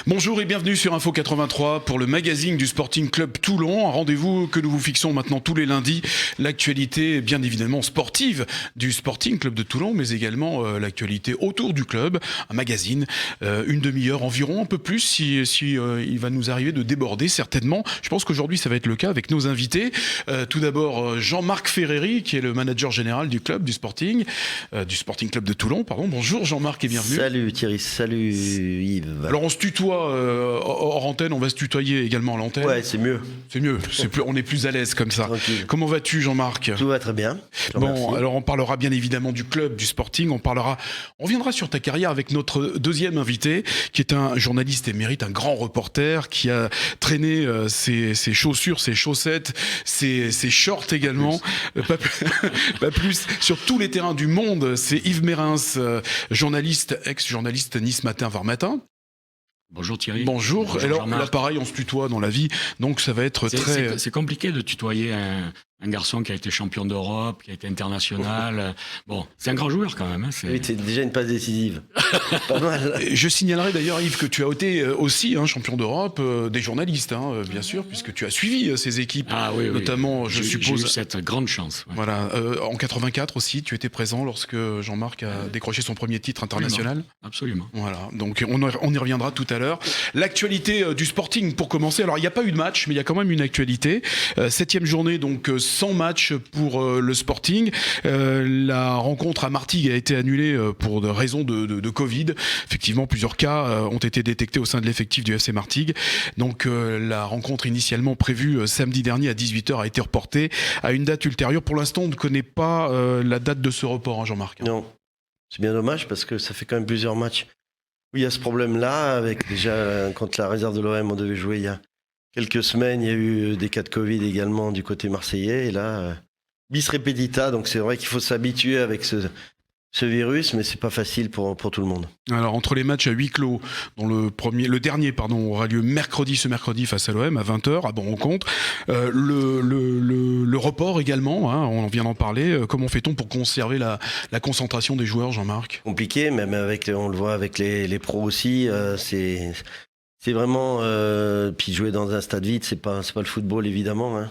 Bonjour et bienvenue sur Info 83 pour le magazine du Sporting Club Toulon. Un rendez-vous que nous vous fixons maintenant tous les lundis. L'actualité, bien évidemment, sportive du Sporting Club de Toulon, mais également l'actualité autour du club. Un magazine, une demi-heure environ, un peu plus si il va nous arriver de déborder certainement. Je pense qu'aujourd'hui, ça va être le cas avec nos invités. Tout d'abord, Jean-Marc Ferreri, qui est le manager général du club, du Sporting Club de Toulon. Pardon. Bonjour Jean-Marc et bienvenue. Salut Thierry, salut Yves. Alors on se tutoie hors antenne, on va se tutoyer également à l'antenne. Ouais, c'est mieux. C'est mieux, on est plus à l'aise comme ça. Tranquille. Comment vas-tu Jean-Marc ? Tout va très bien. Bon, alors on parlera bien évidemment du club, du Sporting, on viendra sur ta carrière avec notre deuxième invité, qui est un journaliste émérite, un grand reporter, qui a traîné ses chaussures, ses chaussettes, ses shorts également, pas plus, sur tous les terrains du monde. C'est Yves Mérens, journaliste, ex-journaliste Nice Matin, Var Matin. Bonjour Thierry. Bonjour. Alors là pareil, on se tutoie dans la vie, donc ça va être très... C'est compliqué de tutoyer un garçon qui a été champion d'Europe, qui a été international. Bon, c'est un grand joueur quand même. Oui, c'est déjà une passe décisive. Pas mal. Je signalerai d'ailleurs Yves que tu as été aussi champion d'Europe des journalistes, bien sûr, puisque tu as suivi ces équipes, notamment je suppose... J'ai eu cette grande chance. Ouais. Voilà, en 84 aussi, tu étais présent lorsque Jean-Marc a décroché son premier titre international. Absolument. Voilà, donc on y reviendra tout à l'heure. L'actualité du Sporting pour commencer. Alors il n'y a pas eu de match, mais il y a quand même une actualité. 7e journée, donc sans match pour le Sporting. La rencontre à Martigues a été annulée pour des raisons de Covid. Effectivement, plusieurs cas ont été détectés au sein de l'effectif du FC Martigues. Donc la rencontre initialement prévue samedi dernier à 18h a été reportée à une date ultérieure. Pour l'instant, on ne connaît pas la date de ce report, Jean-Marc. Non, c'est bien dommage parce que ça fait quand même plusieurs matchs où il y a ce problème-là. Avec déjà, contre la réserve de l'OM, on devait jouer il y a quelques semaines. Il y a eu des cas de Covid également du côté marseillais. Et là, bis repetita. Donc c'est vrai qu'il faut s'habituer avec ce virus, mais c'est pas facile pour tout le monde. Alors entre les matchs à huis clos, dont le dernier aura lieu ce mercredi face à l'OM à 20h à Bon-Rencontre, le report également, on vient d'en parler. Comment fait-on pour conserver la concentration des joueurs, Jean-Marc ? Compliqué, même on le voit avec les pros aussi. C'est vraiment puis jouer dans un stade vide, c'est pas le football évidemment.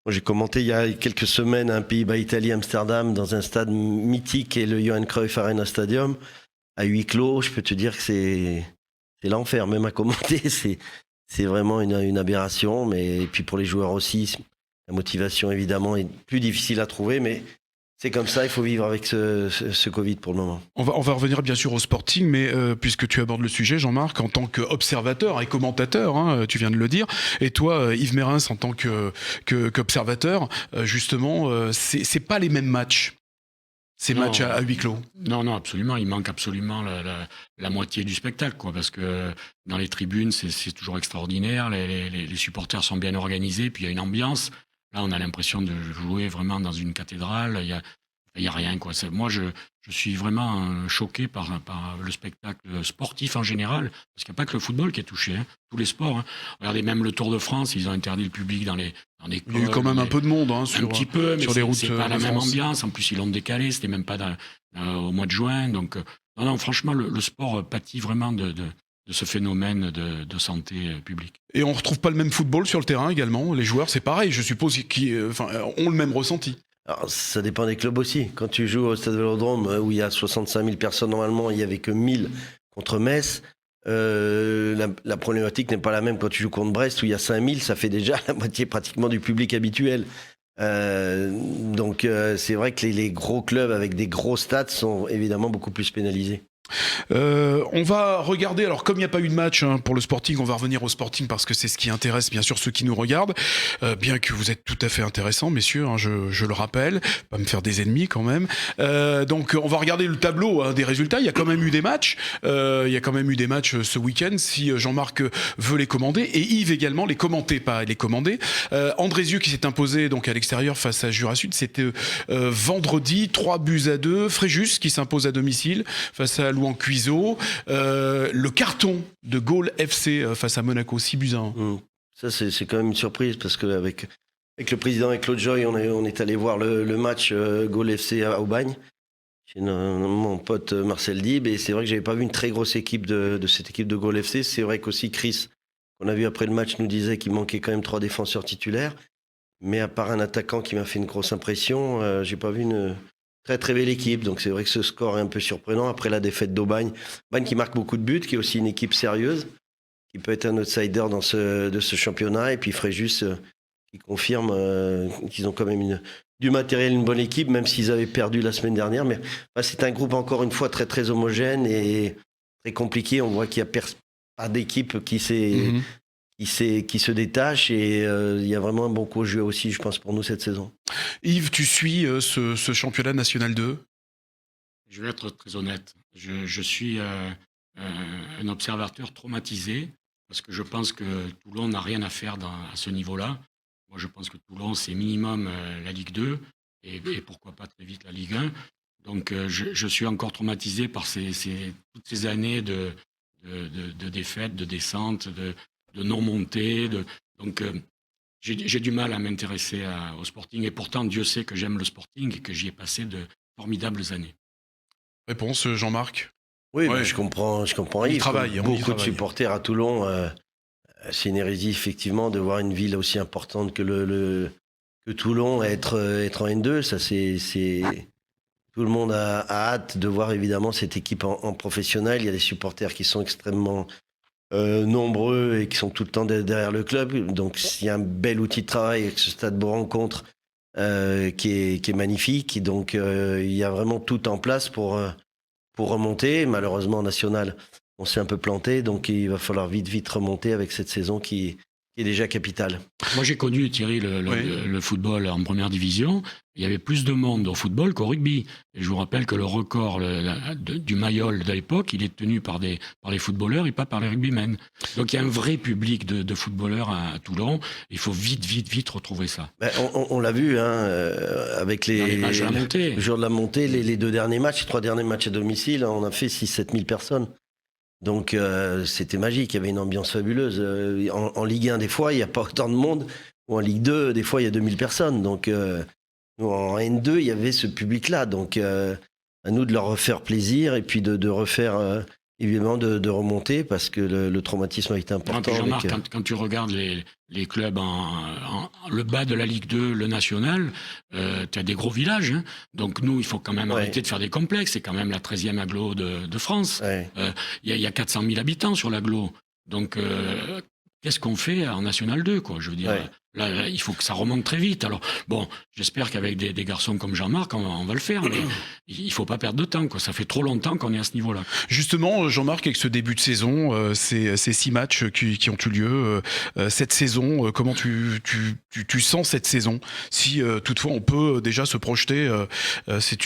Moi, j'ai commenté il y a quelques semaines un Pays-Bas-Italie, Amsterdam, dans un stade mythique et le Johan Cruyff Arena Stadium. À huis clos, je peux te dire que c'est l'enfer. Même à commenter, c'est vraiment une aberration. Et puis pour les joueurs aussi, la motivation évidemment est plus difficile à trouver, mais c'est comme ça, il faut vivre avec ce Covid pour le moment. On va revenir bien sûr au Sporting, mais puisque tu abordes le sujet, Jean-Marc, en tant qu'observateur et commentateur, tu viens de le dire, et toi, Yves Mérens, en tant qu'observateur, justement, c'est pas les mêmes matchs, ces matchs à huis clos. Non, absolument. Il manque absolument la moitié du spectacle, quoi, parce que dans les tribunes, c'est toujours extraordinaire, les supporters sont bien organisés, puis il y a une ambiance. Là, on a l'impression de jouer vraiment dans une cathédrale. Il y a rien, quoi. Moi, je suis vraiment choqué par le spectacle sportif en général, parce qu'il n'y a pas que le football qui est touché, tous les sports. Regardez, même le Tour de France, ils ont interdit le public dans les clubs. Il y a eu quand même un peu de monde sur, un petit peu, sur mais les routes. C'est pas la même ambiance. En plus, ils l'ont décalé. C'était même pas au mois de juin. Donc, non, franchement, le sport pâtit vraiment de ce phénomène de santé publique. Et on ne retrouve pas le même football sur le terrain également. Les joueurs, c'est pareil, je suppose, qui ont le même ressenti. Alors, ça dépend des clubs aussi. Quand tu joues au Stade Vélodrome, où il y a 65 000 personnes normalement, il n'y avait que 1000 contre Metz. La problématique n'est pas la même quand tu joues contre Brest, où il y a 5000, ça fait déjà la moitié pratiquement du public habituel. Donc c'est vrai que les gros clubs avec des gros stades sont évidemment beaucoup plus pénalisés. On va regarder, alors comme il n'y a pas eu de match pour le Sporting, on va revenir au Sporting parce que c'est ce qui intéresse bien sûr ceux qui nous regardent, bien que vous êtes tout à fait intéressants messieurs, je le rappelle, pas me faire des ennemis quand même. Donc on va regarder le tableau des résultats. Il y a quand même eu des matchs, ce week-end si Jean-Marc veut les commander, et Yves également les commenter, pas les commander. Andrézieux qui s'est imposé donc à l'extérieur face à Jura Sud, c'était vendredi, 3-2. Fréjus qui s'impose à domicile face à Louan Cuiseaux, le carton de Gaulle FC face à Monaco, 6-1. Ça c'est quand même une surprise parce qu'avec le président et Claude Joy, on est allé voir le match Gaulle FC à Aubagne. chez mon pote Marcel Dib. Et c'est vrai que j'avais pas vu une très grosse équipe de cette équipe de Gaulle FC. C'est vrai qu'aussi Chris, qu'on a vu après le match, nous disait qu'il manquait quand même 3 défenseurs titulaires. Mais à part un attaquant qui m'a fait une grosse impression, j'ai pas vu une très très belle équipe. Donc c'est vrai que ce score est un peu surprenant après la défaite d'Aubagne. Aubagne qui marque beaucoup de buts, qui est aussi une équipe sérieuse, qui peut être un outsider de ce championnat. Et puis Fréjus qui confirme qu'ils ont quand même du matériel, une bonne équipe, même s'ils avaient perdu la semaine dernière. Mais c'est un groupe encore une fois très très homogène et très compliqué. On voit qu'il n'y a pas d'équipe qui se détache et il y a vraiment un bon coup au jeu aussi, je pense, pour nous cette saison. Yves, tu suis ce championnat national 2 ? Je vais être très honnête. Je suis un observateur traumatisé parce que je pense que Toulon n'a rien à faire à ce niveau-là. Moi, je pense que Toulon, c'est minimum la Ligue 2 et pourquoi pas très vite la Ligue 1. Donc, je suis encore traumatisé par toutes ces années de défaites, de descentes, de non-montée. Donc, j'ai du mal à m'intéresser au Sporting. Et pourtant, Dieu sait que j'aime le Sporting et que j'y ai passé de formidables années. Réponse, Jean-Marc ? Oui, Ouais. je comprends. On y travaille. Beaucoup de supporters à Toulon. C'est une hérésie, effectivement, de voir une ville aussi importante que Toulon être en N2. Ça, c'est... Tout le monde a hâte de voir, évidemment, cette équipe en professionnel. Il y a des supporters qui sont extrêmement nombreux et qui sont tout le temps derrière le club. Donc, il y a un bel outil de travail avec ce stade Beau-Rencontre qui est magnifique. Donc, il y a vraiment tout en place pour remonter. Malheureusement, en national, on s'est un peu planté. Donc, il va falloir vite remonter avec cette saison qui est déjà capitale. Moi, j'ai connu, Thierry, le football en première division. Il y avait plus de monde au football qu'au rugby. Et je vous rappelle que le record du Mayol de l'époque, il est tenu par les footballeurs et pas par les rugbymen. Donc il y a un vrai public de footballeurs à Toulon. Il faut vite retrouver ça. On l'a vu avec les matchs de la montée. Le jour de la montée, les 2 derniers matchs, les 3 derniers matchs à domicile, on a fait 6-7 000 personnes. Donc c'était magique, il y avait une ambiance fabuleuse. En Ligue 1, des fois, il n'y a pas autant de monde. Ou en Ligue 2, des fois, il y a 2000 personnes. Donc en N2, il y avait ce public-là. Donc à nous de leur refaire plaisir et puis de refaire, évidemment, de remonter parce que le traumatisme a été important. Jean-Marc, quand tu regardes les clubs le bas de la Ligue 2, le national, tu as des gros villages. Hein. Donc nous, il faut quand même arrêter de faire des complexes. C'est quand même la 13e agglo de France. Il y a 400 000 habitants sur l'agglo. Donc qu'est-ce qu'on fait en National 2 quoi? Je veux dire, là, il faut que ça remonte très vite. Alors bon, j'espère qu'avec des garçons comme Jean-Marc, on va le faire. Mais il faut pas perdre de temps. Quoi. Ça fait trop longtemps qu'on est à ce niveau-là. Justement, Jean-Marc, avec ce début de saison, ces 6 matchs qui ont eu lieu cette saison, comment tu sens cette saison? Si toutefois on peut déjà se projeter, c'est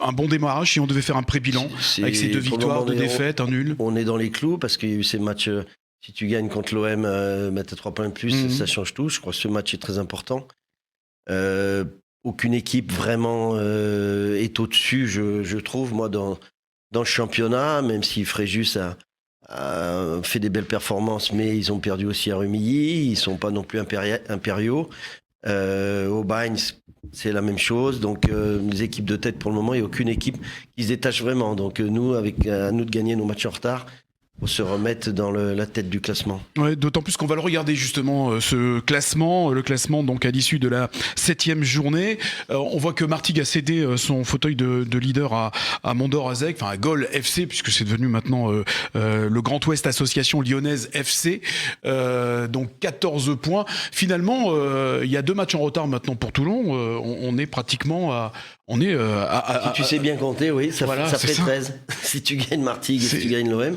un bon démarrage si on devait faire un pré-bilan avec ces 2 victoires, 2 défaites, un nul. On est dans les clous parce qu'il y a eu ces matchs. Si tu gagnes contre l'OM, mettre 3 points de plus, ça change tout. Je crois que ce match est très important. Aucune équipe vraiment est au-dessus, je trouve, moi, dans le championnat, même si Fréjus a fait des belles performances, mais ils ont perdu aussi à Rumilly. Ils ne sont pas non plus impériaux. Aubagne, c'est la même chose. Donc, les équipes de tête, pour le moment, il n'y a aucune équipe qui se détache vraiment. Donc, nous, à nous de gagner nos matchs en retard, pour se remettre dans la tête du classement. Ouais, d'autant plus qu'on va le regarder justement, le classement donc à l'issue de la 7e journée. On voit que Martigues a cédé son fauteuil de leader à Mondor-Azec, enfin à Gaulle FC, puisque c'est devenu maintenant le Grand Ouest Association Lyonnaise FC. Donc 14 points. Finalement, il y a 2 matchs en retard maintenant pour Toulon. On est pratiquement si tu sais bien compter, oui, ça fait 13. Si tu gagnes Martigues et si tu gagnes l'OM,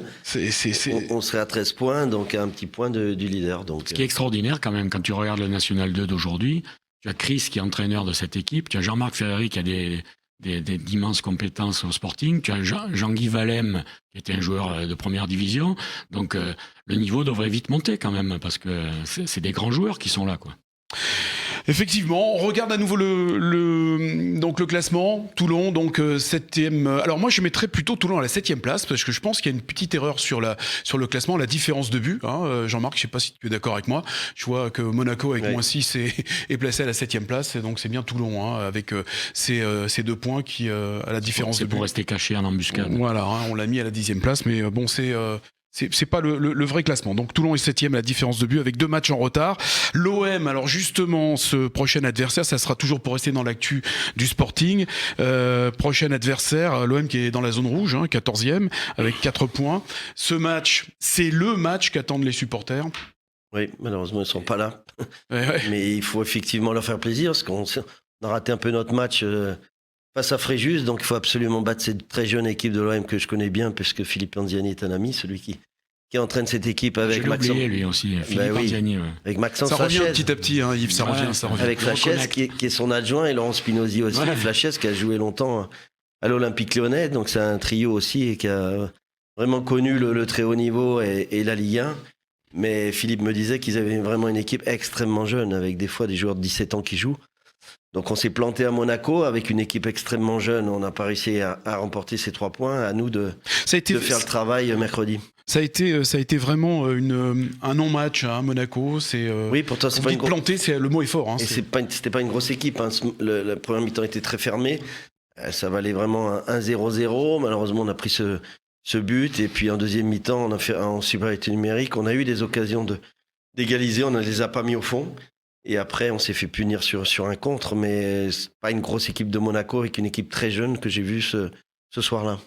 on serait à 13 points, donc à un petit point du leader. Donc, ce qui est extraordinaire quand même, quand tu regardes le National 2 d'aujourd'hui, tu as Chris qui est entraîneur de cette équipe, tu as Jean-Marc Ferreri qui a d'immenses compétences au Sporting, tu as Jean-Guy Valem qui était un joueur de première division, donc le niveau devrait vite monter quand même, parce que c'est des grands joueurs qui sont là, quoi. Effectivement, on regarde à nouveau donc le classement. Toulon, donc 7e. Alors moi, je mettrais plutôt Toulon à la 7e place parce que je pense qu'il y a une petite erreur sur le classement, la différence de but. Jean-Marc, je ne sais pas si tu es d'accord avec moi. Je vois que Monaco avec moins 6 est placé à la 7e place. Et donc c'est bien Toulon avec ces 2 points qui à la différence de but. C'est pour rester caché en embuscade. Voilà, on l'a mis à la 10e place, mais bon, c'est pas le vrai classement. Donc Toulon est 7e à la différence de but avec 2 matchs en retard. L'OM, alors justement, ce prochain adversaire, ça sera toujours pour rester dans l'actu du Sporting. Prochain adversaire, l'OM qui est dans la zone rouge, 14e, avec 4 points. Ce match, c'est le match qu'attendent les supporters. Oui, malheureusement, ils ne sont pas là. Ouais. Mais il faut effectivement leur faire plaisir parce qu'on a raté un peu notre match face à Fréjus. Donc il faut absolument battre cette très jeune équipe de l'OM que je connais bien puisque Philippe Anziani est un ami, celui qui entraîne cette équipe avec Maxence. Lui aussi, Philippe Anziani. Avec Maxence ça revient Lachez. petit à petit, Yves, ça revient. Avec Lachez qui est son adjoint et Laurent Spinozzi aussi. Lachez qui a joué longtemps à l'Olympique Lyonnais. Donc c'est un trio aussi et qui a vraiment connu le très haut niveau et la Ligue 1. Mais Philippe me disait qu'ils avaient vraiment une équipe extrêmement jeune avec des fois des joueurs de 17 ans qui jouent. Donc on s'est planté à Monaco avec une équipe extrêmement jeune. On n'a pas réussi à remporter ces 3 points. À nous de faire le travail mercredi. Ça a été vraiment un non-match à Monaco. Oui, pourtant c'est pas une planté, le mot est fort. Et c'était pas une grosse équipe. La première mi-temps était très fermée. Ça valait vraiment un 1-0-0. Malheureusement, on a pris ce but. Et puis en deuxième mi-temps, on a fait en supériorité numérique. On a eu des occasions d'égaliser. On ne les a pas mis au fond. Et après, on s'est fait punir sur un contre. Mais c'est pas une grosse équipe de Monaco avec une équipe très jeune que j'ai vue ce soir-là.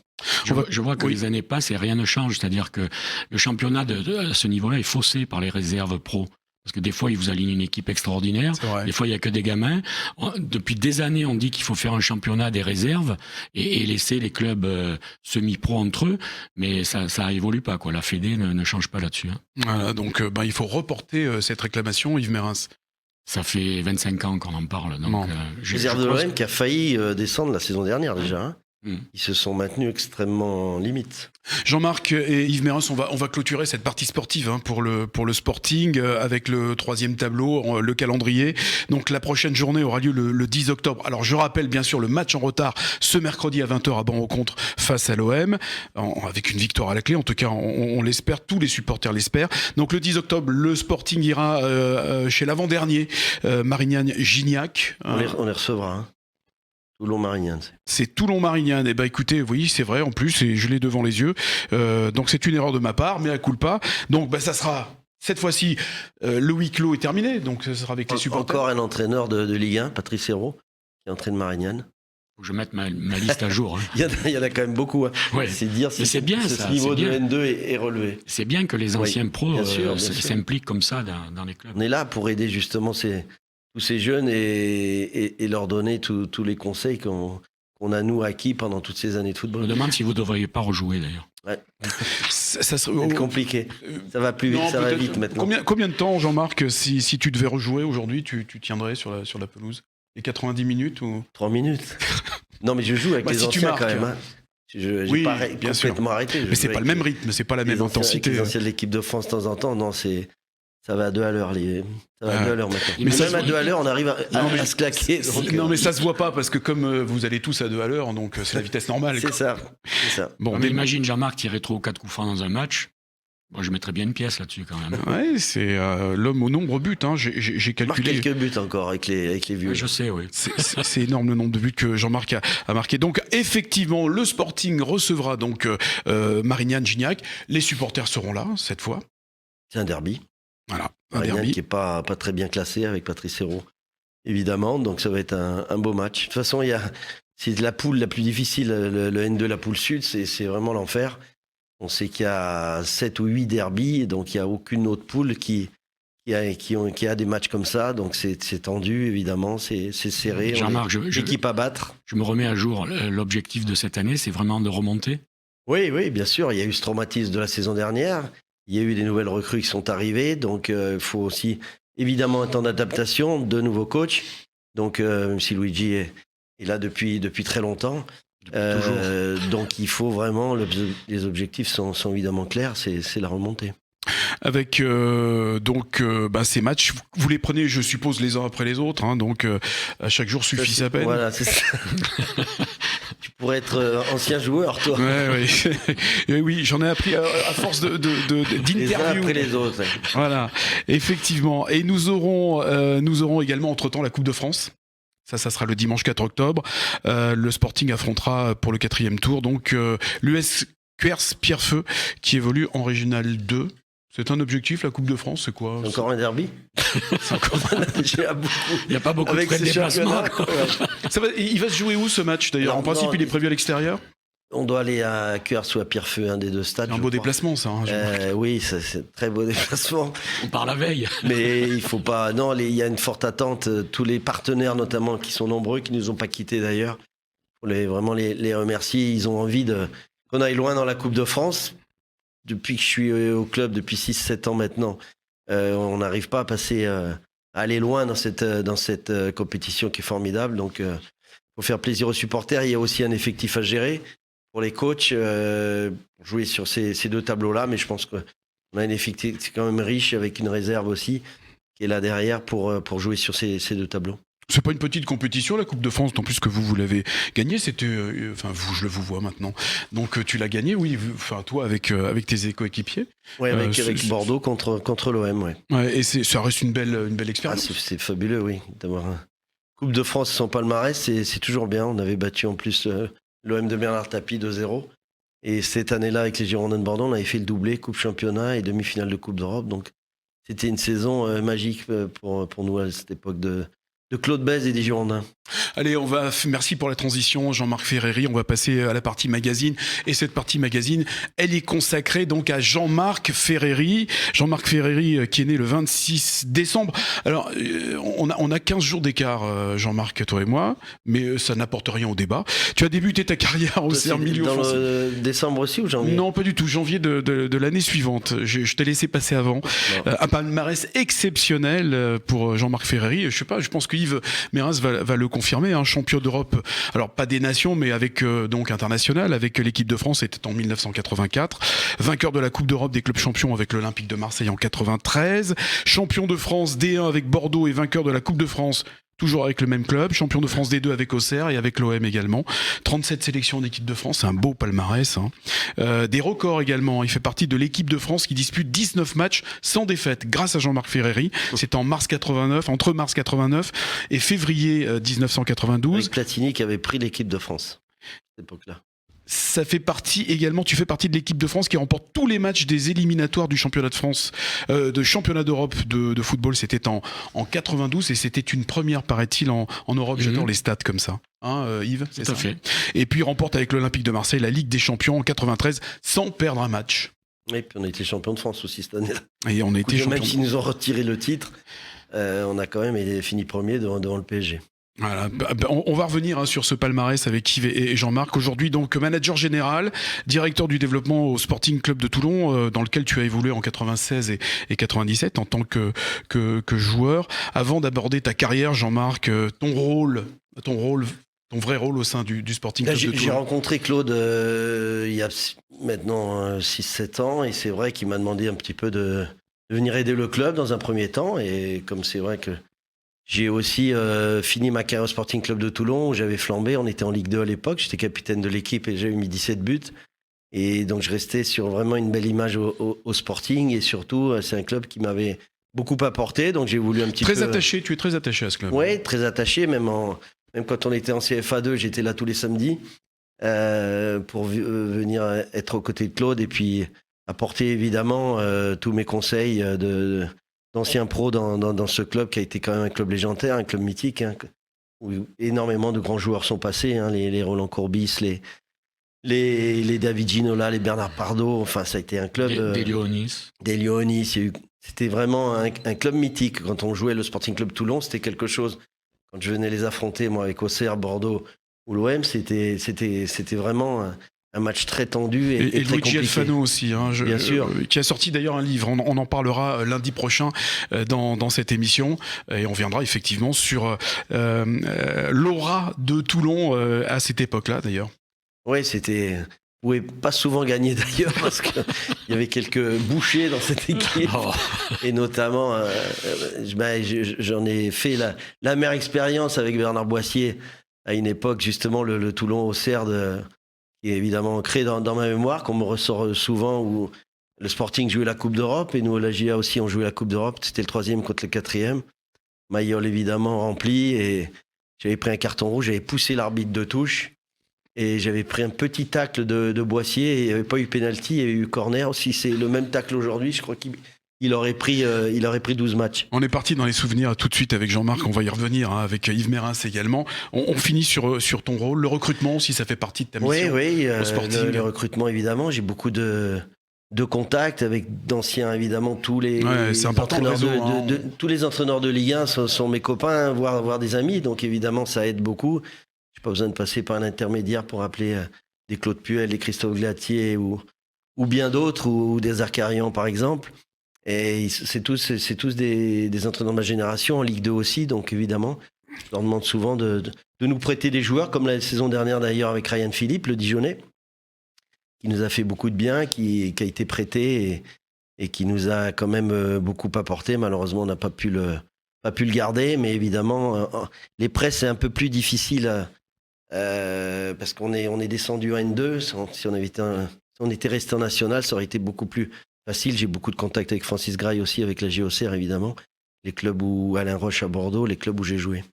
Je vois que les années passent et rien ne change. C'est-à-dire que le championnat à ce niveau-là est faussé par les réserves pro. Parce que des fois, ils vous alignent une équipe extraordinaire. Des fois, il n'y a que des gamins. Depuis des années, on dit qu'il faut faire un championnat des réserves et laisser les clubs semi-pro entre eux. Mais ça évolue pas, quoi. La Fédé ne change pas là-dessus. Voilà, donc il faut reporter cette réclamation, Yves Mérins. Ça fait 25 ans qu'on en parle. Donc, réserve de l'OM qui a failli descendre la saison dernière déjà. Ils se sont maintenus extrêmement limite. Jean-Marc et Yves Mérins, on va clôturer cette partie sportive pour le Sporting avec le 3e tableau, le calendrier. Donc la prochaine journée aura lieu le 10 octobre. Alors je rappelle bien sûr le match en retard ce mercredi à 20h à Ban-Rencontre face à l'OM, avec une victoire à la clé. En tout cas, on l'espère, tous les supporters l'espèrent. Donc le 10 octobre, le Sporting ira chez l'avant-dernier, Marignane-Gignac. On les recevra. Toulon-Marignane. C'est Toulon-Marignane. Eh ben, écoutez, oui, c'est vrai, en plus, et je l'ai devant les yeux. Donc, c'est une erreur de ma part, mais à culpa. Donc, ça sera, cette fois-ci, le huis clos est terminé. Donc, ce sera avec les supporters. Encore un entraîneur de Ligue 1, Patrice Hérault, qui entraîne Marignane. Faut que je mette ma liste à jour. Il y en a quand même beaucoup. Ouais. C'est dire si c'est bien, ce niveau de N2 est relevé. C'est bien que les anciens pros bien sûr. s'impliquent comme ça dans les clubs. On est là pour aider justement tous ces jeunes et leur donner tous les conseils qu'on a nous acquis pendant toutes ces années de football. Je me demande si vous ne devriez pas rejouer d'ailleurs. Ouais. Ça serait compliqué. Ça va plus vite, ça va vite maintenant. Combien de temps, Jean-Marc, si tu devais rejouer aujourd'hui, tu tiendrais sur la pelouse? Les 90 minutes ou 3 minutes. Non, mais je joue avec les anciens quand même. J'ai pas complètement arrêté. Mais c'est pas le même rythme, c'est pas la même intensité. Les anciens de l'équipe de France de temps en temps, non, ça va à 2 à l'heure. Ça va à 2 à l'heure maintenant. Mais même à 2 à l'heure, on arrive à se claquer. Non, mais ça se voit pas parce que comme vous allez tous à 2 à l'heure, donc c'est la vitesse normale. C'est ça. Bon, mais imagine Jean-Marc tirer 3 ou 4 coups francs dans un match. Moi, je mettrais bien une pièce là-dessus quand même. Ouais, c'est l'homme au nombre de buts. J'ai calculé. Marque quelques buts encore avec les vieux. Je sais, oui. C'est énorme le nombre de buts que Jean-Marc a marqué. Donc, effectivement, le Sporting recevra donc Marignane-Gignac. Les supporters seront là cette fois. C'est un derby. Voilà, un derby qui n'est pas très bien classé avec Patrice Hérault, évidemment. Donc ça va être un beau match. De toute façon, c'est la poule la plus difficile, le N2, la poule sud, c'est vraiment l'enfer. On sait qu'il y a 7 ou 8 derbies, donc il n'y a aucune autre poule qui a des matchs comme ça. Donc c'est tendu, évidemment, c'est serré. Jean-Marc, l'équipe à battre. Je me remets à jour. L'objectif de cette année, c'est vraiment de remonter. Oui, bien sûr. Il y a eu ce traumatisme de la saison dernière. Il y a eu des nouvelles recrues qui sont arrivées, donc il faut aussi évidemment un temps d'adaptation, de nouveaux coachs. Donc même si Luigi est là depuis très longtemps, donc il faut vraiment, les objectifs sont évidemment clairs, c'est la remontée. avec ces matchs. Vous les prenez, je suppose, les uns après les autres, hein, donc à chaque jour suffit sa peine. Voilà, c'est ça. Tu pourrais être ancien joueur, toi. Oui, j'en ai appris à force d'interviews. Les uns après les autres. Voilà, effectivement. Et nous aurons également entre-temps la Coupe de France. Ça sera le dimanche 4 octobre. Le Sporting affrontera pour le 4e tour donc l'US Cuers Pierrefeu qui évolue en Régional 2. C'est un objectif, la Coupe de France, c'est quoi? C'est encore un derby. C'est encore Il n'y a pas beaucoup de frais de déplacement. Il va se jouer où ce match d'ailleurs? En principe, il est prévu à l'extérieur. On doit aller à Cuers ou à Pierrefeu, un des deux stades. Un beau déplacement, ça. Hein, oui, c'est un très beau déplacement. On part la veille. Mais il faut pas. Non, il y a une forte attente. Tous les partenaires, notamment, qui sont nombreux, qui nous ont pas quittés d'ailleurs. Il faut vraiment les remercier. Ils ont envie qu'on aille loin dans la Coupe de France. Depuis que je suis au club, depuis 6-7 ans maintenant, on n'arrive pas à aller loin dans cette compétition qui est formidable. Donc, il faut faire plaisir aux supporters. Il y a aussi un effectif à gérer pour les coachs, jouer sur ces deux tableaux-là. Mais je pense qu'on a un effectif quand même riche avec une réserve aussi qui est là derrière pour jouer sur ces deux tableaux. C'est pas une petite compétition, la Coupe de France, en plus que vous l'avez gagnée. C'était, je vous vois maintenant. Donc tu l'as gagnée, oui. Toi avec tes coéquipiers. Oui, avec Bordeaux contre l'OM, ouais. Ouais, et ça reste une belle expérience. C'est fabuleux, oui, d'avoir une Coupe de France sans palmarès, c'est toujours bien. On avait battu en plus l'OM de Bernard Tapie 2-0. Et cette année-là, avec les Girondins de Bordeaux, on avait fait le doublé, Coupe Championnat et demi-finale de Coupe d'Europe. Donc c'était une saison magique pour nous à cette époque de Claude Bèze et des Girondins. Allez, merci pour la transition, Jean-Marc Ferreri. On va passer à la partie magazine. Et cette partie magazine, elle est consacrée donc à Jean-Marc Ferreri. Jean-Marc Ferreri qui est né le 26 décembre. Alors, on a 15 jours d'écart, Jean-Marc, toi et moi, mais ça n'apporte rien au débat. Tu as débuté ta carrière au milieu offensif. Dans le décembre aussi ou janvier? Non, pas du tout. Janvier de l'année suivante. Je t'ai laissé passer avant. Un palmarès exceptionnel pour Jean-Marc Ferreri. Je sais pas, je pense que Yves Mérens va le confirmer, hein, champion d'Europe, alors pas des nations, mais avec donc international, avec l'équipe de France, c'était en 1984, vainqueur de la Coupe d'Europe des clubs champions avec l'Olympique de Marseille en 93, champion de France D1 avec Bordeaux et vainqueur de la Coupe de France toujours avec le même club, champion de France D2 avec Auxerre et avec l'OM également. 37 sélections d'équipe de France, c'est un beau palmarès. Hein. Des records également, il fait partie de l'équipe de France qui dispute 19 matchs sans défaite grâce à Jean-Marc Ferreri. C'est entre mars 89 et février 1992. Avec Platini qui avait pris l'équipe de France à cette époque-là. Tu fais partie de l'équipe de France qui remporte tous les matchs des éliminatoires du championnat de France, de championnat d'Europe de football. C'était en 92 et c'était une première, paraît-il, en Europe. J'adore les stats comme ça. Hein, Yves, c'est ça. Tout à fait. Et puis il remporte avec l'Olympique de Marseille la Ligue des Champions en 93 sans perdre un match. Oui, puis on a été champion de France aussi cette année-là. Et on a été champion. Même s'ils nous ont retiré le titre, on a quand même fini premier devant le PSG. Voilà, on va revenir sur ce palmarès avec Yves et Jean-Marc. Aujourd'hui, donc, manager général, directeur du développement au Sporting Club de Toulon, dans lequel tu as évolué en 96 et 97 en tant que joueur. Avant d'aborder ta carrière, Jean-Marc, ton vrai rôle au sein du Sporting Club de Toulon. J'ai rencontré Claude il y a maintenant 6-7 ans et c'est vrai qu'il m'a demandé un petit peu de venir aider le club dans un premier temps. Et comme c'est vrai que j'ai aussi fini ma carrière au Sporting Club de Toulon où j'avais flambé. On était en Ligue 2 à l'époque. J'étais capitaine de l'équipe et j'ai mis 17 buts. Et donc je restais sur vraiment une belle image au Sporting. Et surtout, c'est un club qui m'avait beaucoup apporté. Donc j'ai voulu un petit peu... Tu es très attaché à ce club. Oui, très attaché. Même quand on était en CFA2, j'étais là tous les samedis pour venir être aux côtés de Claude et puis apporter évidemment tous mes conseils d'anciens pros dans ce club qui a été quand même un club légendaire, un club mythique, hein, où énormément de grands joueurs sont passés, hein, les Roland Courbis, les David Ginola, les Bernard Pardo, enfin ça a été un club... Des Lyonis. Des Lyonis, c'était vraiment un club mythique. Quand on jouait le Sporting Club Toulon, c'était quelque chose. Quand je venais les affronter, moi, avec Auxerre, Bordeaux ou l'OM, c'était vraiment... un match très tendu et très Luigi compliqué. Alfano aussi, hein, bien sûr. Qui a sorti d'ailleurs un livre. On en parlera lundi prochain dans cette émission et on viendra effectivement sur l'aura de Toulon à cette époque-là d'ailleurs. Oui, c'était pouvait pas souvent gagner d'ailleurs parce qu'il y avait quelques bouchers dans cette équipe. Et notamment, j'en ai fait la meilleure expérience avec Bernard Boissier à une époque, justement, le Toulon-Auxerre, qui est évidemment ancré dans ma mémoire, qu'on me ressort souvent, où le Sporting jouait la Coupe d'Europe et nous, la GIA aussi, on jouait la Coupe d'Europe. C'était le 3e contre le 4e. Maillol évidemment rempli et j'avais pris un carton rouge, j'avais poussé l'arbitre de touche et j'avais pris un petit tacle de Boissier et il n'y avait pas eu pénalty, il y avait eu corner. Si c'est le même tacle aujourd'hui, je crois qu'il aurait pris 12 matchs. On est parti dans les souvenirs tout de suite avec Jean-Marc, on va y revenir avec Yves Mérins également. On finit sur ton rôle, le recrutement aussi, ça fait partie de ta mission. Oui, au Sporting. le recrutement évidemment, j'ai beaucoup de contacts avec d'anciens évidemment tous les entraîneurs tous les entraîneurs de Ligue 1 sont mes copains, voire des amis, donc évidemment ça aide beaucoup. J'ai pas besoin de passer par un intermédiaire pour appeler des Claude Puel, des Christophe Glatier ou bien d'autres ou des Arcarian par exemple. Et c'est tous des entraîneurs de ma génération en Ligue 2 aussi, donc évidemment je leur demande souvent de nous prêter des joueurs comme la saison dernière d'ailleurs avec Ryan Philippe, le Dijonais, qui nous a fait beaucoup de bien, qui a été prêté et qui nous a quand même beaucoup apporté. Malheureusement, on n'a pas pu le garder, mais évidemment, les prêts, c'est un peu plus difficile parce qu'on est descendu en N2. Si on était resté en national, ça aurait été beaucoup plus facile. J'ai beaucoup de contacts avec Francis Graille aussi, avec la JOCR évidemment, les clubs où Alain Roche à Bordeaux, les clubs où j'ai joué.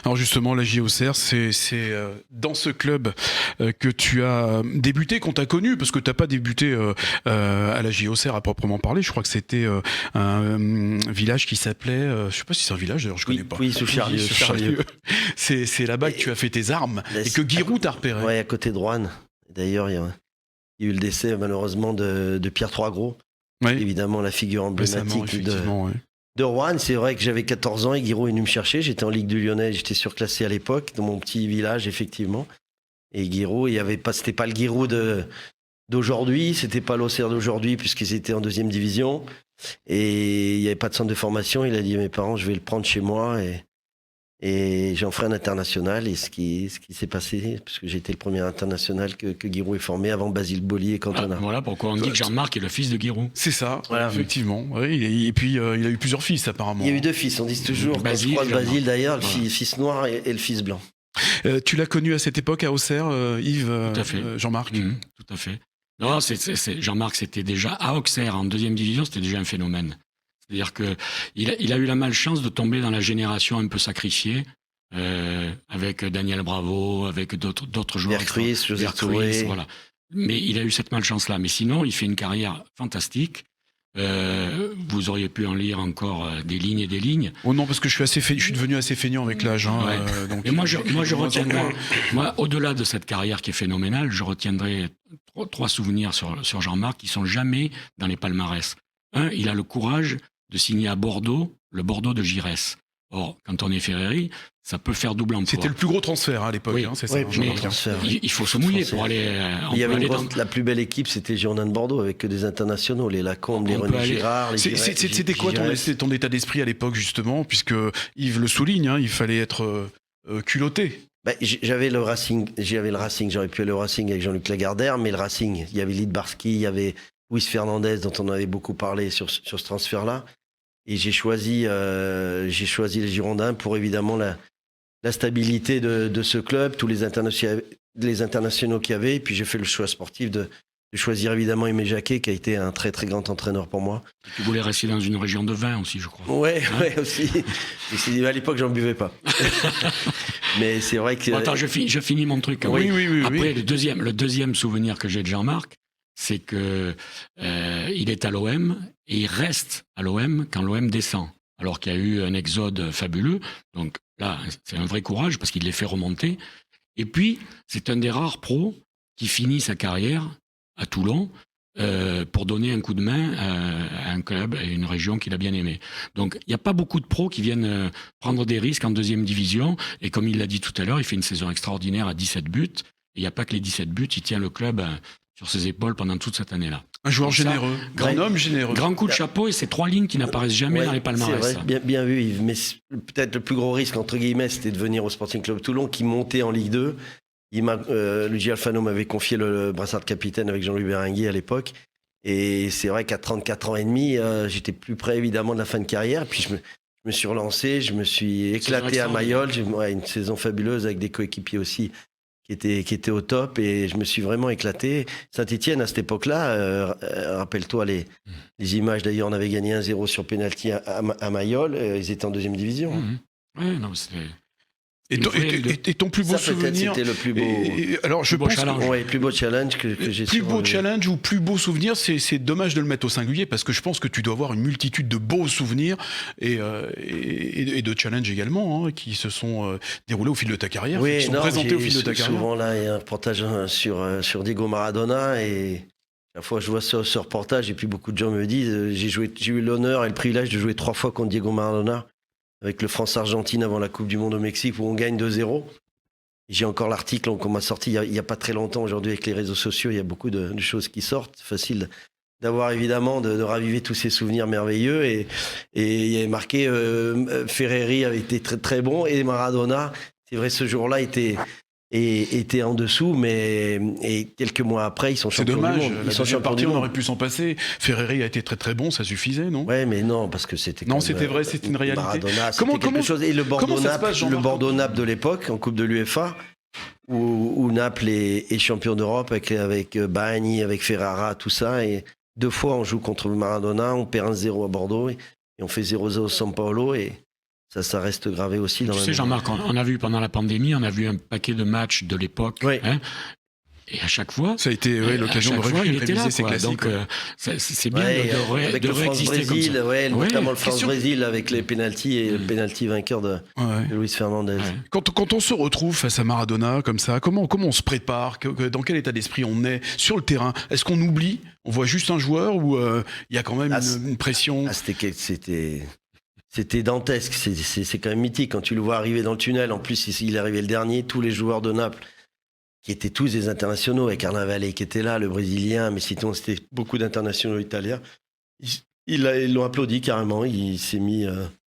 Alors justement, la JOCR, c'est dans ce club que tu as débuté, qu'on t'a connu, parce que tu n'as pas débuté à la JOCR à proprement parler. Je crois que c'était un village qui s'appelait, je ne sais pas si c'est un village d'ailleurs, je ne connais pas. Oui, sous Charlieu. C'est là-bas que tu as fait tes armes et que Giroud t'a repéré. Oui, à côté de Roanne. D'ailleurs, il y a eu le décès malheureusement de Pierre Troisgros. Oui. Évidemment, la figure emblématique de ouais. Roanne. C'est vrai que j'avais 14 ans et Giroud est venu me chercher. J'étais en Ligue du Lyonnais, j'étais surclassé à l'époque, dans mon petit village, effectivement. Et Giroud, c'était pas le Giroud d'aujourd'hui, c'était pas l'Auxerre d'aujourd'hui, puisqu'ils étaient en 2e division. Et il n'y avait pas de centre de formation. Il a dit à mes parents, je vais le prendre chez moi et j'en ferai un international. Et ce qui s'est passé, parce que j'ai été le premier international que Giroud ait formé avant Basile Boli et Cantona. Voilà pourquoi on dit que Jean-Marc est le fils de Giroud. C'est ça, voilà. Effectivement. Oui, et puis il a eu plusieurs fils apparemment. Il y a eu 2 fils, on dit toujours. Basile, quand je croise Basile d'ailleurs, le fils noir et le fils blanc. Tu l'as connu à cette époque à Auxerre, Yves, tout à fait. Jean-Marc. Tout à fait. Non, Jean-Marc, c'était déjà à Auxerre, en 2e division, c'était déjà un phénomène. C'est-à-dire qu'il a eu la malchance de tomber dans la génération un peu sacrifiée, avec Daniel Bravo, avec d'autres joueurs. Bercruis, José Touré. Voilà. Mais il a eu cette malchance-là. Mais sinon, il fait une carrière fantastique. Vous auriez pu en lire encore des lignes et des lignes. Oh non, parce que je suis devenu assez feignant avec l'âge. Donc, et moi, je retiendrai, au-delà de cette carrière qui est phénoménale, je retiendrai 3 souvenirs sur Jean-Marc qui sont jamais dans les palmarès. Un, il a le courage de signer à Bordeaux, le Bordeaux de Giresse. Or, quand on est Ferreri, ça peut faire double emploi. C'était le plus gros transfert à l'époque, oui. C'est oui, ça. Mais il faut se mouiller pour aller. La plus belle équipe, c'était Girondins de Bordeaux, avec que des internationaux, les Lacombe, les René Girard. C'était quoi ton état d'esprit à l'époque, justement, puisque Yves le souligne, il fallait être culotté. J'avais le Racing, j'aurais pu aller au Racing avec Jean-Luc Lagardère, mais le Racing, il y avait Lidbarski, il y avait Luis Fernandez, dont on avait beaucoup parlé sur ce transfert-là. Et j'ai choisi les Girondins pour évidemment la stabilité de ce club, tous les internationaux qu'il y avait. Et puis j'ai fait le choix sportif de choisir évidemment Aimé Jacquet, qui a été un très très grand entraîneur pour moi. Tu voulais rester dans une région de vin aussi, je crois. Ouais, aussi. À l'époque, j'en buvais pas. Mais c'est vrai que... Bon, attends, je finis mon truc. Oui. Après, le deuxième souvenir que j'ai de Jean-Marc, c'est que il est à l'OM et il reste à l'OM quand l'OM descend. Alors qu'il y a eu un exode fabuleux. Donc là, c'est un vrai courage parce qu'il les fait remonter. Et puis, c'est un des rares pros qui finit sa carrière à Toulon pour donner un coup de main à un club et une région qu'il a bien aimé. Donc, il n'y a pas beaucoup de pros qui viennent prendre des risques en 2e division. Et comme il l'a dit tout à l'heure, il fait une saison extraordinaire à 17 buts. Et il n'y a pas que les 17 buts, il tient le club sur ses épaules pendant toute cette année-là. Un joueur généreux, grand homme généreux. Grand coup de chapeau et ces 3 lignes qui n'apparaissent jamais dans les palmarès. C'est vrai, bien vu Yves, mais peut-être le plus gros risque, entre guillemets, c'était de venir au Sporting Club Toulon, qui montait en Ligue 2. Luigi Alfano m'avait confié le brassard de capitaine avec Jean-Louis Béringuet à l'époque. Et c'est vrai qu'à 34 ans et demi, j'étais plus près évidemment de la fin de carrière. Puis je me suis relancé, je me suis éclaté à Mayol. J'ai une saison fabuleuse avec des coéquipiers aussi qui étaient au top. Et je me suis vraiment éclaté. Saint-Etienne, à cette époque-là, rappelle-toi les images. D'ailleurs, on avait gagné 1-0 sur pénalty à Mayol. Ils étaient en deuxième division. Oui, non, c'était... Et ton plus beau souvenir, c'était le plus beau. Alors je pense plus beau challenge que j'ai. Plus beau challenge ou plus beau souvenir, c'est dommage de le mettre au singulier parce que je pense que tu dois avoir une multitude de beaux souvenirs et de challenges également qui se sont déroulés au fil de ta carrière, qui sont présentés au fil de ta carrière. Souvent là, il y a un reportage sur Diego Maradona et la fois je vois ce reportage et puis beaucoup de gens me disent j'ai eu l'honneur et le privilège de jouer 3 fois contre Diego Maradona. Avec le France-Argentine avant la Coupe du Monde au Mexique où on gagne 2-0. J'ai encore l'article qu'on m'a sorti il y a pas très longtemps. Aujourd'hui, avec les réseaux sociaux, il y a beaucoup de choses qui sortent. C'est facile d'avoir évidemment de raviver tous ces souvenirs merveilleux. Et il y avait marqué Ferreri avait été très, très bon et Maradona, c'est vrai, ce jour-là était en dessous, mais quelques mois après, ils sont champions du monde. C'est dommage, la deuxième partie, on aurait pu s'en passer. Ferreri a été très très bon, ça suffisait, non ? Ouais, mais non, parce que c'était... Non, c'était vrai, c'était une réalité. Maradona, c'était quelque chose. Et le Bordeaux-Naples de l'époque, en Coupe de l'UEFA, où Naples est champion d'Europe avec Bagni, avec Ferrara, tout ça, et 2 fois on joue contre Maradona, on perd 1-0 à Bordeaux, et on fait 0-0 à São Paulo, et... Ça reste gravé aussi dans la... Tu sais, Jean-Marc, on a vu pendant la pandémie, on a vu un paquet de matchs de l'époque. Oui. Et à chaque fois... Ça a été l'occasion de réviser ces classiques. Donc, c'est bien de réexister comme ça. Notamment le France-Brésil avec les pénaltys et le pénalty vainqueur de Luis Fernandez. Ouais. Quand on se retrouve face à Maradona comme ça, comment on se prépare ? Dans quel état d'esprit on est sur le terrain ? Est-ce qu'on oublie ? On voit juste un joueur ou il y a quand même une pression ? C'était dantesque, c'est quand même mythique. Quand tu le vois arriver dans le tunnel, en plus il est arrivé le dernier, tous les joueurs de Naples, qui étaient tous des internationaux, avec Carnavale qui était là, le Brésilien, mais sinon c'était beaucoup d'internationaux italiens. Ils l'ont applaudi carrément, il s'est mis...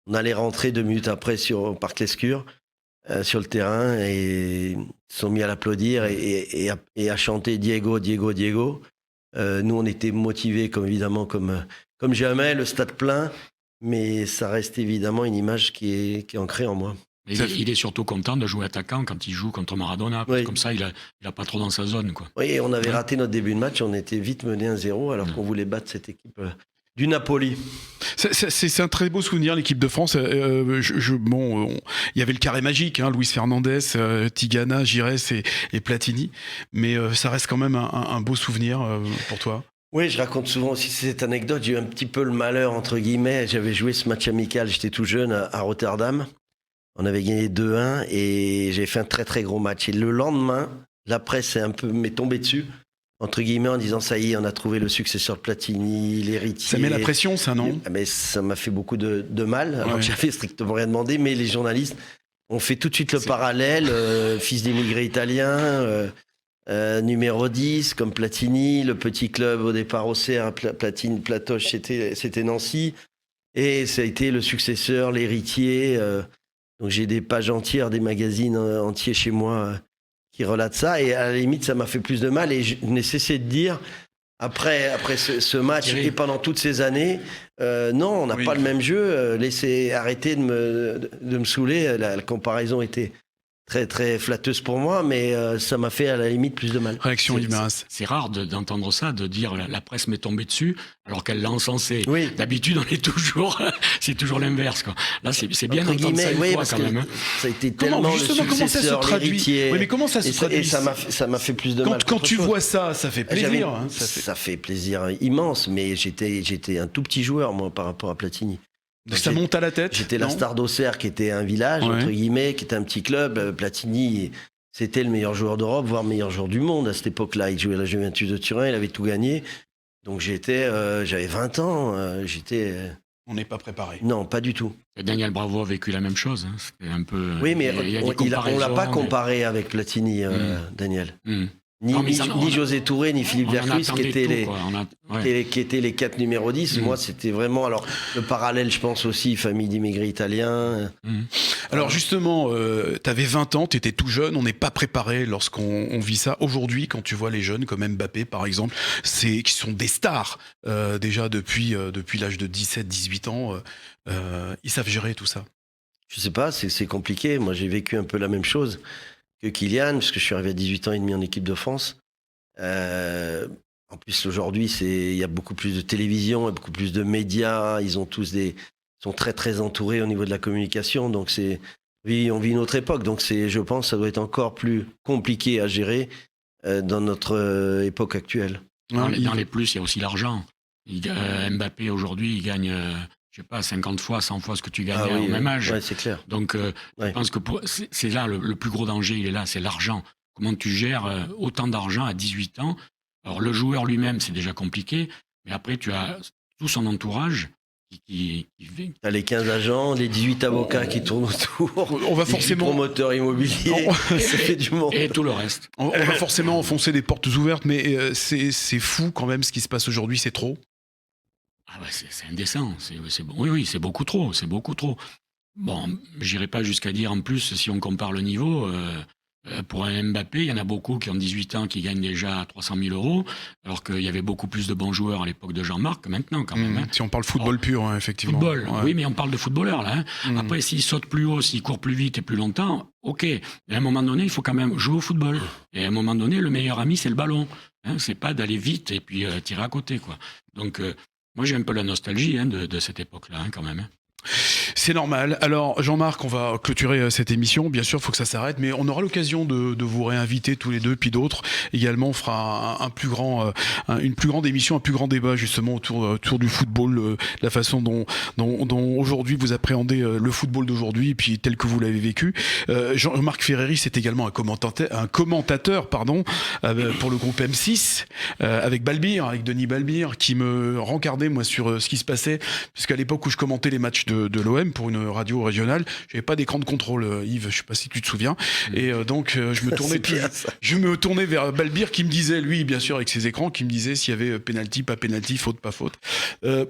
on allait rentrer 2 minutes après au Parc Lescure, sur le terrain, et ils se sont mis à l'applaudir et à chanter Diego, Diego, Diego. Nous on était motivés évidemment comme jamais, le stade plein. Mais ça reste évidemment une image qui est ancrée en moi. Il est surtout content de jouer attaquant quand il joue contre Maradona. Parce que comme ça, il a pas trop dans sa zone. Quoi. Oui, on avait raté notre début de match. On était vite mené 1-0 alors qu'on voulait battre cette équipe du Napoli. C'est un très beau souvenir, l'équipe de France. Il y avait le carré magique, Luis Fernandez, Tigana, Giresse et Platini. Mais ça reste quand même un beau souvenir pour toi. Oui, je raconte souvent aussi cette anecdote. J'ai eu un petit peu le malheur, entre guillemets. J'avais joué ce match amical, j'étais tout jeune, à Rotterdam. On avait gagné 2-1 et j'ai fait un très très gros match. Et le lendemain, la presse m'est tombée dessus, entre guillemets, en disant ça y est, on a trouvé le successeur de Platini, l'héritier. Ça met la pression, ça, non ? Mais ça m'a fait beaucoup de mal, alors que j'avais strictement rien demandé. Mais les journalistes ont fait tout de suite le parallèle. Fils d'immigrés italiens... numéro 10 comme Platini, le petit club au départ Auxerre, Platine, Platoche, c'était Nancy, et ça a été le successeur, l'héritier. Donc j'ai des pages entières, des magazines entiers chez moi qui relatent ça, et à la limite ça m'a fait plus de mal, et je n'ai cessé de dire après ce match et pendant toutes ces années, non, on n'a pas le même jeu, arrêtez de me saouler, la comparaison était très très flatteuse pour moi, mais ça m'a fait à la limite plus de mal. Réaction Yves Maras. C'est rare d'entendre ça, de dire la presse m'est tombée dessus alors qu'elle l'a encensé. Oui. D'habitude, c'est toujours l'inverse, quoi. Là, c'est bien d'entendre ça une fois quand même. Ça a été tellement le successeur, l'héritier. Oui, mais comment ça se traduit ? Et ça m'a fait plus de mal. Quand tu vois ça fait plaisir. Ça fait plaisir immense, mais j'étais un tout petit joueur, moi, par rapport à Platini. Donc ça monte à la tête. J'étais la star d'Auxerre, qui était un village, entre guillemets, qui était un petit club. Platini, c'était le meilleur joueur d'Europe, voire le meilleur joueur du monde à cette époque-là. Il jouait à la Juventus de Turin, il avait tout gagné. Donc j'avais 20 ans, On n'est pas préparé. Non, pas du tout. Et Daniel Bravo a vécu la même chose. C'était un peu... Oui, mais on l'a pas comparé avec Platini, Daniel. Ni José Touré, ni Philippe Vercluys, qui étaient qui étaient les 4 numéros 10. Moi, c'était vraiment... Alors, le parallèle, je pense aussi, famille d'immigrés italiens. Alors justement, t'avais 20 ans, t'étais tout jeune, on n'est pas préparé lorsqu'on vit ça. Aujourd'hui, quand tu vois les jeunes comme Mbappé, par exemple, qui sont des stars déjà depuis l'âge de 17-18 ans, ils savent gérer tout ça. Je sais pas, c'est compliqué. Moi, j'ai vécu un peu la même chose que Kylian, parce que je suis arrivé à 18 ans et demi en équipe de France. En plus, aujourd'hui, il y a beaucoup plus de télévision, et beaucoup plus de médias. Ils ont tous sont très, très entourés au niveau de la communication. Donc, on vit une autre époque. Donc, je pense que ça doit être encore plus compliqué à gérer dans notre époque actuelle. Dans les plus, il y a aussi l'argent. Mbappé, aujourd'hui, il gagne... je sais pas, 50 fois, 100 fois ce que tu gagnais au même âge. Ouais, c'est clair. Donc, je pense que c'est là le plus gros danger, il est là, c'est l'argent. Comment tu gères autant d'argent à 18 ans? Alors, le joueur lui-même, c'est déjà compliqué, mais après, tu as tout son entourage qui tu as les 15 agents, les 18 avocats qui tournent autour, on va les forcément... promoteurs immobiliers, ça fait du monde. Et tout le reste. On va forcément enfoncer des portes ouvertes, mais c'est fou quand même ce qui se passe aujourd'hui, c'est trop. Ah bah c'est indécent. Oui, c'est beaucoup trop. C'est beaucoup trop. Bon, j'irai pas jusqu'à dire en plus, si on compare le niveau, pour un Mbappé, il y en a beaucoup qui ont 18 ans qui gagnent déjà 300 000 €, alors qu'il y avait beaucoup plus de bons joueurs à l'époque de Jean-Marc que maintenant, quand même. Si on parle football pur, hein, effectivement. Football, oui, mais on parle de footballeurs, là. Après, s'ils sautent plus haut, s'ils courent plus vite et plus longtemps, ok. Mais à un moment donné, il faut quand même jouer au football. Et à un moment donné, le meilleur ami, c'est le ballon. C'est pas d'aller vite et puis tirer à côté, quoi. Donc... moi, j'ai un peu la nostalgie de cette époque-là, quand même. C'est normal. Alors, Jean-Marc, on va clôturer cette émission. Bien sûr, il faut que ça s'arrête, mais on aura l'occasion de vous réinviter tous les deux, puis d'autres. Également, on fera une plus grande émission, un plus grand débat, justement, autour du football, la façon dont aujourd'hui vous appréhendez le football d'aujourd'hui, puis tel que vous l'avez vécu. Jean-Marc Ferreri, c'est également un commentateur, pour le groupe M6, avec Denis Balbir, qui me rencardait, moi, sur ce qui se passait, puisqu'à l'époque où je commentais les matchs de l'OM pour une radio régionale, j'avais pas d'écran de contrôle, Yves, je sais pas si tu te souviens, et donc je me tournais vers Balbir qui me disait, lui bien sûr avec ses écrans, qui me disait s'il y avait penalty, pas penalty, faute, pas faute.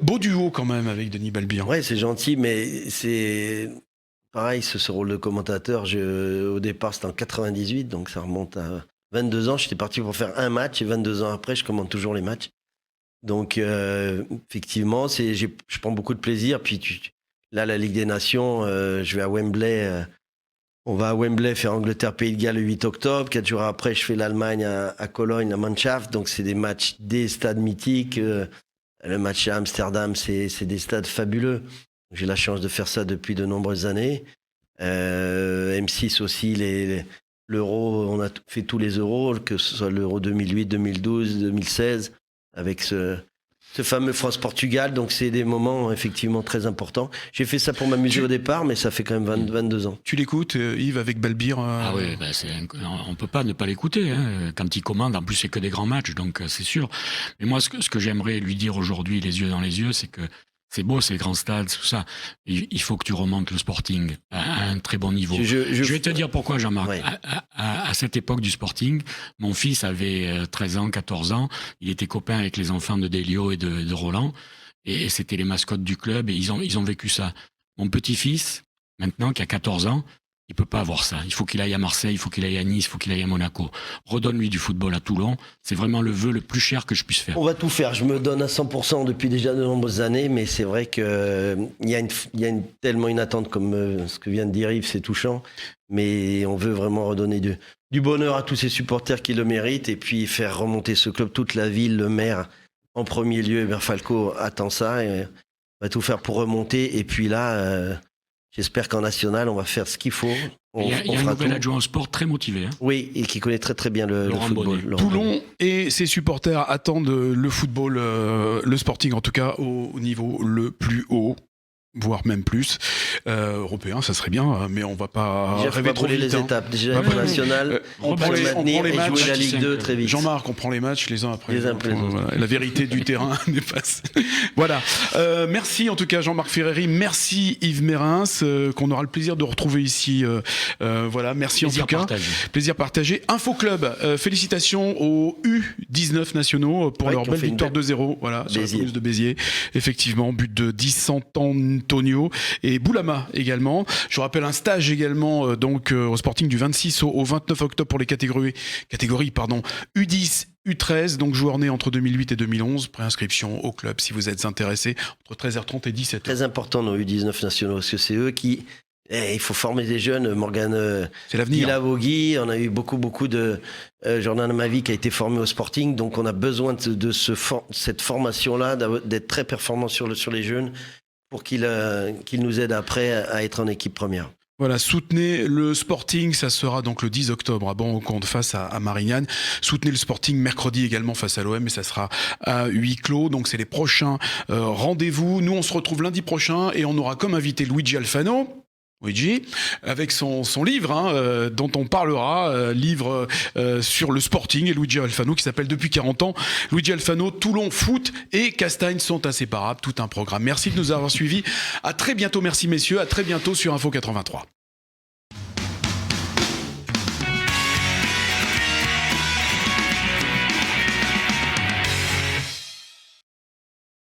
Beau duo quand même avec Denis Balbir. Ouais, c'est gentil, mais c'est pareil, ce rôle de commentateur, au départ c'était en 98, donc ça remonte à 22 ans, j'étais parti pour faire un match, et 22 ans après, je commente toujours les matchs. Donc, effectivement, je prends beaucoup de plaisir. Puis là, la Ligue des Nations, je vais à Wembley. On va à Wembley faire Angleterre-Pays de Galles le 8 octobre. 4 jours après, je fais l'Allemagne à Cologne, à Mannschaft. Donc, c'est des matchs, des stades mythiques. Le match à Amsterdam, c'est des stades fabuleux. J'ai la chance de faire ça depuis de nombreuses années. M6 aussi, l'Euro, on a fait tous les Euros, que ce soit l'Euro 2008, 2012, 2016. Avec ce fameux France-Portugal. Donc, c'est des moments effectivement très importants. J'ai fait ça pour m'amuser au départ, mais ça fait quand même 22 ans. Tu l'écoutes, Yves, avec Balbir Ah oui, on peut pas ne pas l'écouter. Quand il commande, en plus, c'est que des grands matchs, donc c'est sûr. Mais moi, ce que j'aimerais lui dire aujourd'hui, les yeux dans les yeux, c'est que c'est beau, ces grands stades, tout ça. Il faut que tu remontes le Sporting à un très bon niveau. Je vais te dire pourquoi, Jean-Marc. Ouais. À cette époque du Sporting, mon fils avait 13 ans, 14 ans. Il était copain avec les enfants de Delio et de Roland. Et c'était les mascottes du club. Et ils ont vécu ça. Mon petit-fils, maintenant, qui a 14 ans, il peut pas avoir ça. Il faut qu'il aille à Marseille, il faut qu'il aille à Nice, il faut qu'il aille à Monaco. Redonne-lui du football à Toulon. C'est vraiment le vœu le plus cher que je puisse faire. On va tout faire. Je me donne à 100% depuis déjà de nombreuses années, mais c'est vrai qu'il y a tellement une attente comme ce que vient de dire Yves, c'est touchant. Mais on veut vraiment redonner du bonheur à tous ces supporters qui le méritent et puis faire remonter ce club, toute la ville, le maire en premier lieu. Hubert Falco attend ça et on va tout faire pour remonter. Et puis là... j'espère qu'en national, on va faire ce qu'il faut. Il y a un nouvel adjoint au sport très motivé. Oui, et qui connaît très très bien le football. Toulon et ses supporters attendent le football, le Sporting en tout cas, au niveau le plus haut. voire même plus. Européen, ça serait bien, mais on va pas Déjà, faut rêver pas trop brûler vite. les étapes. Déjà, Ouais, international, on prend les maintenir et matchs, jouer la Ligue 2 très vite. Jean-Marc, on prend les matchs les uns après Les uns après les autres. Voilà. La vérité du terrain n'est pas... Voilà. Merci en tout cas Jean-Marc Ferreri, merci Yves Mérins, qu'on aura le plaisir de retrouver ici. Voilà, merci Plaisir en tout cas. partagé. Plaisir partagé. Info Club, félicitations aux U19 nationaux pour leur qui ont belle fait une victoire 2-0 voilà, sur la Béziers. pelouse de Béziers. Effectivement, but de Di Sant'Antonio et Boulama également. Je vous rappelle un stage également donc au Sporting du 26 au 29 octobre pour les catégories U10 U13, donc joueurs nés entre 2008 et 2011, préinscription au club si vous êtes intéressé, entre 13h30 et 17h. Très important nos U19 nationaux, parce que c'est eux qui... il faut former des jeunes. Morgan C'est l'avenir. Guilavogui, on a eu beaucoup de... Jordan Amavi qui a été formé au Sporting, donc on a besoin de cette formation-là, d'être très performant sur les jeunes, pour qu'ils nous aident après à être en équipe première. Voilà, soutenez le Sporting, ça sera donc le 10 octobre à Ban-au-Comte face à Marignane. Soutenez le Sporting mercredi également face à l'OM, et ça sera à huis clos. Donc c'est les prochains rendez-vous. Nous on se retrouve lundi prochain et on aura comme invité Luigi Alfano. Luigi, avec son livre dont on parlera, livre sur le Sporting et Luigi Alfano qui s'appelle Depuis 40 ans. Luigi Alfano, Toulon Foot et Castagne sont inséparables, tout un programme. Merci de nous avoir suivis. À très bientôt, merci messieurs, à très bientôt sur Info 83.